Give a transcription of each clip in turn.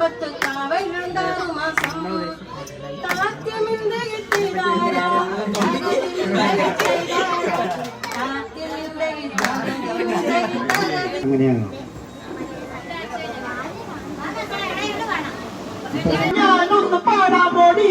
കുടുംബത്ത് കാവലുണ്ടാകും മാസം താത്യമിന്ത കിട്ടിയതാരാ അങ്ങനെയാണോ? ഞാനൊന്ന് പാടാൻ പോടി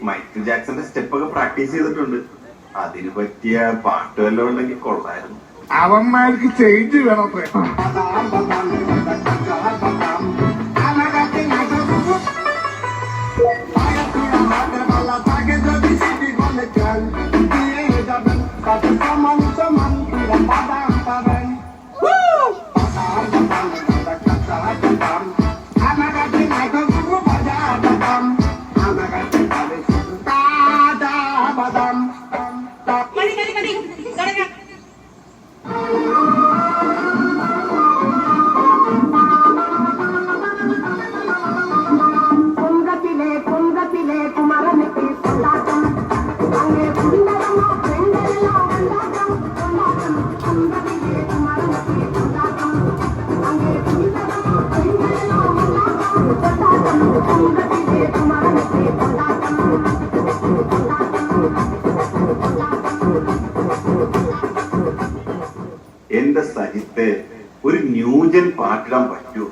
മൈക്കിൾ ജാക്സന്റെ സ്റ്റെപ്പൊക്കെ പ്രാക്ടീസ് ചെയ്തിട്ടുണ്ട്. അതിന് പറ്റിയ പാട്ട് വല്ലതും ഉണ്ടെങ്കിൽ കൊള്ളായിരുന്നു. അവന്മാർക്ക് ചേഞ്ച് വേണം. എന്റെ സജിത്ത് ഒരു ന്യൂജൻ പാട്ടിടാൻ പറ്റൂ?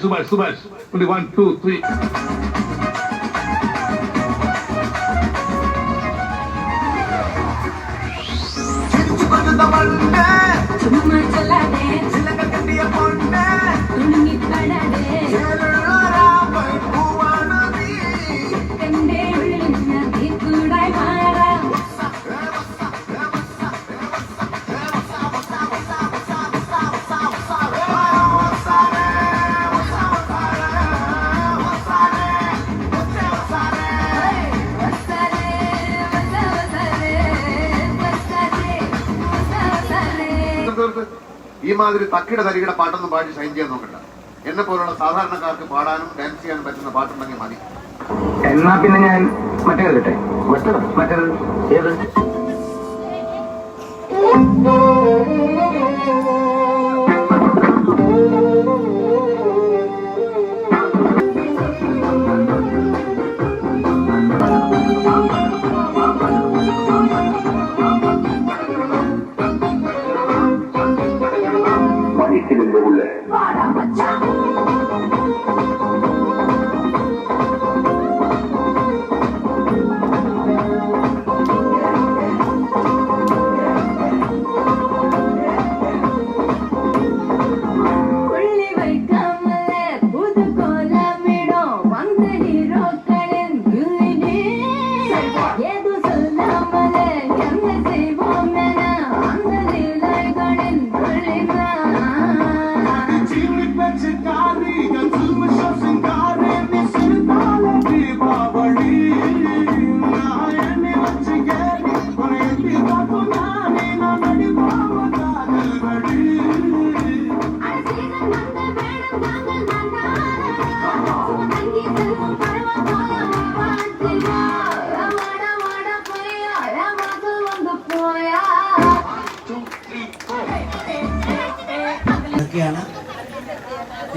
സുഭാഷ് 1 2 3 ഈ മാതിരി തക്കിട തരികിട പാട്ടൊന്നും പാടി ഷൈൻ ചെയ്യാൻ നോക്കണ്ട. എന്നെ പോലുള്ള സാധാരണക്കാർക്ക് പാടാനും ഡാൻസ് ചെയ്യാനും പറ്റുന്ന പാട്ടുണ്ടെങ്കിൽ മതി. എന്നാ പിന്നെ ഞാൻ മറ്റേത് കിട്ടെ. മറ്റേത് ഏത്?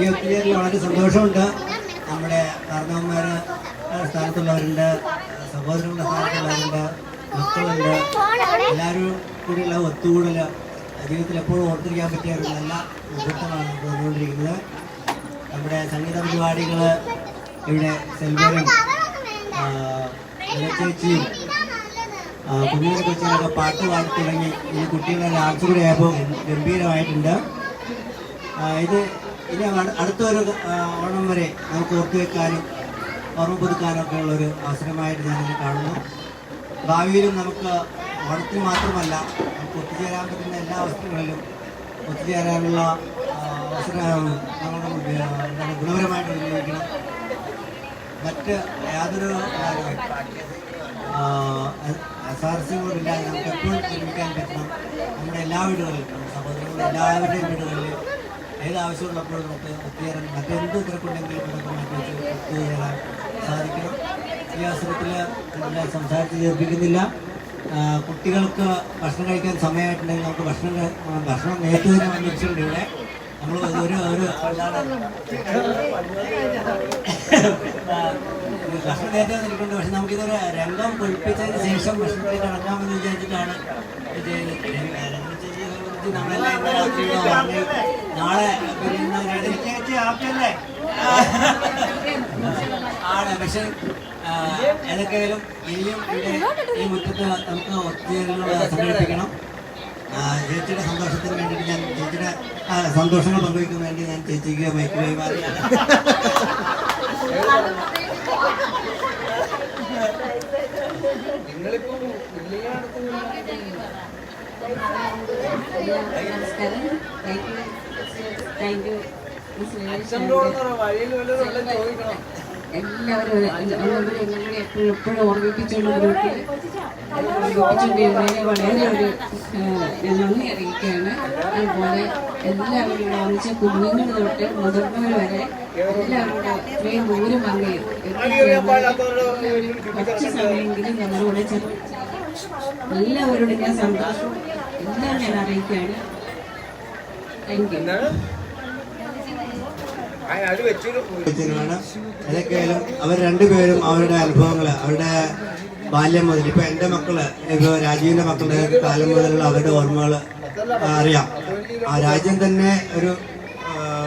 ഈ ഒത്തുചേരലിൽ വളരെ സന്തോഷമുണ്ട്. നമ്മുടെ കാരണവന്മാർ സ്ഥാനത്തുള്ളവരുണ്ട്, സഹോദരങ്ങളുടെ സ്ഥാനത്തുള്ളവരുണ്ട്, മക്കളുണ്ട്. എല്ലാവരും കൂടിയുള്ള ഒത്തുകൂടൽ ജീവിതത്തിൽ എപ്പോഴും ഓർത്തിരിക്കാൻ പറ്റിയ ഒരു നല്ല മുഹൂർത്തമാണ് വന്നുകൊണ്ടിരിക്കുന്നത്. നമ്മുടെ സംഗീത പരിപാടികൾ ഇവിടെ സെൽവരും ചേച്ചിയും കുഞ്ഞിനെ കൊച്ചിനൊക്കെ പാട്ട് പാടി തുടങ്ങി. ഈ കുട്ടികളുടെ ഡാൻസ് കൂടെ ആയപ്പോൾ ഗംഭീരമായിട്ടുണ്ട്. ഇനി അടുത്തൊരു ഓണം വരെ നമുക്ക് ഓർത്തുവെക്കാനും ഓർമ്മ പുതുക്കാനും ഒക്കെ ഉള്ളൊരു അവസരമായിട്ട് ഞാനിത് കാണുന്നു. ഭാവിയിലും നമുക്ക് ഓണത്തിന് മാത്രമല്ല നമുക്ക് ഒത്തുചേരാൻ പറ്റുന്ന എല്ലാ അവസരങ്ങളിലും ഒത്തുചേരാനുള്ള എന്താണ് ഗുണപരമായിട്ട് ഉപയോഗിക്കണം. മറ്റ് യാതൊരു അസാരസ്യങ്ങളുമില്ലാതെ നമുക്ക് എപ്പോഴും നിർമ്മിക്കാൻ പറ്റണം. നമ്മുടെ എല്ലാ വീടുകളിലും, നമ്മുടെ സഹോദരങ്ങളുടെ എല്ലാവരുടെയും വീടുകളിൽ ഏത് ആവശ്യമുള്ളപ്പോഴും നമുക്ക് ഒത്തുചേരാൻ, മറ്റെന്ത് തിരക്കുണ്ടെങ്കിലും നമുക്ക് മാറ്റി വെച്ച് ഒത്തുചേരാൻ സാധിക്കണം. ഈ അവസരത്തിൽ നമ്മളെ സംസാരിച്ച് ചേർപ്പിക്കുന്നില്ല. കുട്ടികൾക്ക് ഭക്ഷണം കഴിക്കാൻ സമയമായിട്ടുണ്ടെങ്കിൽ നമുക്ക് ഭക്ഷണം നേരത്തെ തന്നെ വന്നിട്ടുണ്ട്. ഇവിടെ നമ്മൾ ഭക്ഷണം നേരത്തെ വന്നിട്ടുണ്ട്. പക്ഷെ നമുക്കിതൊരു രംഗം പൊളിപ്പിച്ചതിന് ശേഷം ഭക്ഷണത്തിൽ ഇറങ്ങാമെന്ന് വിചാരിച്ചിട്ടാണ് നാളെ ആണ്. പക്ഷെ ഏതൊക്കെയായാലും ഇനിയും ഇവിടെ ഈ മുറ്റത്ത് നമുക്ക് ഒത്തുചേരലുകൾ സംഘടിപ്പിക്കണം. ചേച്ചിയുടെ സന്തോഷത്തിന് വേണ്ടിയിട്ട് ഞാൻ ചേച്ചിയുടെ സന്തോഷങ്ങൾ പങ്കുവയ്ക്കാൻ വേണ്ടി ഞാൻ ചേച്ചിക്ക് മൈക്ക് കൈമാറിയാണ്. എല്ലാവരും എപ്പോഴും ഓർമ്മിപ്പിച്ചുകൊണ്ട് ഗ്രൂപ്പിൽ ഓർമ്മിപ്പിച്ചുകൊണ്ടിരുന്നതിന് വളരെ ഞാൻ നന്ദി അറിയിക്കുകയാണ്. അതുപോലെ എല്ലാവരും ഒന്നിച്ച കുഞ്ഞുങ്ങൾ തൊട്ട് മുതിർന്നവർ വരെ എല്ലാവരോടും ഇത്രയും ദൂരം വന്നെയും കുറച്ച് സമയമെങ്കിലും നമ്മളോട് എല്ലാവരോടും ഞാൻ സന്തോഷം എല്ലാം ഞാൻ അറിയിക്കുകയാണ്. Thank you. ഏതൊക്കെയായാലും അവർ രണ്ടുപേരും അവരുടെ അനുഭവങ്ങൾ, അവരുടെ ബാല്യം മുതൽ, ഇപ്പൊ എൻ്റെ മക്കള്, ഇപ്പൊ രാജീവിന്റെ മക്കളുടെ കാലം മുതലുള്ള അവരുടെ ഓർമ്മകൾ അറിയാം. ആ രാജ്യം തന്നെ ഒരു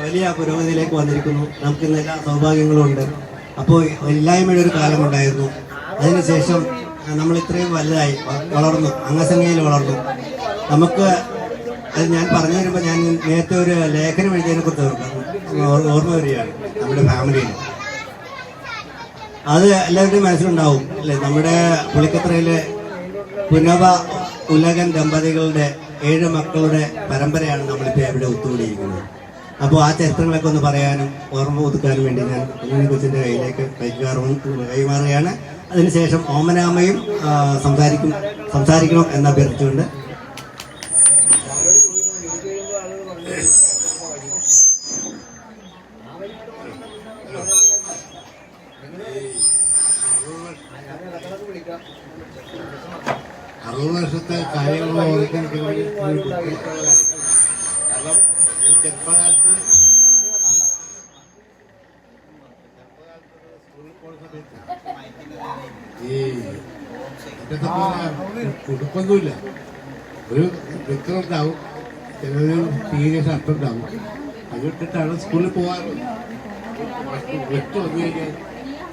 വലിയ പുരോഗതിയിലേക്ക് വന്നിരിക്കുന്നു. നമുക്ക് ഇന്ന് എല്ലാ സൗഭാഗ്യങ്ങളും ഉണ്ട്. അപ്പോൾ ഇല്ലായ്മയുടെ ഒരു കാലമുണ്ടായിരുന്നു. അതിനുശേഷം നമ്മൾ ഇത്രയും വലുതായി വളർന്നു, അംഗസംഖ്യയിൽ വളർന്നു. നമുക്ക് അത് ഞാൻ പറഞ്ഞു വരുമ്പോൾ ഞാൻ നേരത്തെ ഒരു ലേഖനം എഴുതിയതിനെ കുറിച്ച് ഓർമ്മ വരികയാണ്. നമ്മുടെ ഫാമിലിയിൽ അത് എല്ലാവരുടെയും മനസ്സിലുണ്ടാവും അല്ലേ. നമ്മുടെ പുളിക്കത്രയിലെ പുനവ ഉലകൻ ദമ്പതികളുടെ 7 മക്കളുടെ പരമ്പരയാണ് നമ്മളിപ്പോൾ ഇവിടെ ഒത്തുകൂടിയിരിക്കുന്നത്. അപ്പോൾ ആ ചരിത്രങ്ങളൊക്കെ ഒന്ന് പറയാനും ഓർമ്മ പുതുക്കാനും വേണ്ടി ഞാൻ കുഞ്ഞുണ്ണി കൊച്ചിൻ്റെ കയ്യിലേക്ക് കൈമാറുകയാണ്. അതിനുശേഷം ഓമനാമയും സംസാരിക്കണം എന്ന് അഭ്യർത്ഥിച്ചുകൊണ്ട് വർഷത്തെ കാര്യങ്ങൾ ഓർക്കാൻ കാരണം ചെറുപ്പകാലത്ത് സ്കൂളിൽ പോകുന്ന സമയത്ത് ഈ ഇന്നത്തെ പോലെ ഉടുപ്പൊന്നുമില്ല. ഒരു വൃത്തമുണ്ടാവും, ചിലര് തീരെ ഷർട്ടുണ്ടാവും. അത് ഇട്ടിട്ടാണ് സ്കൂളിൽ പോകാറ്. വൃത്തം വന്നു കഴിഞ്ഞാൽ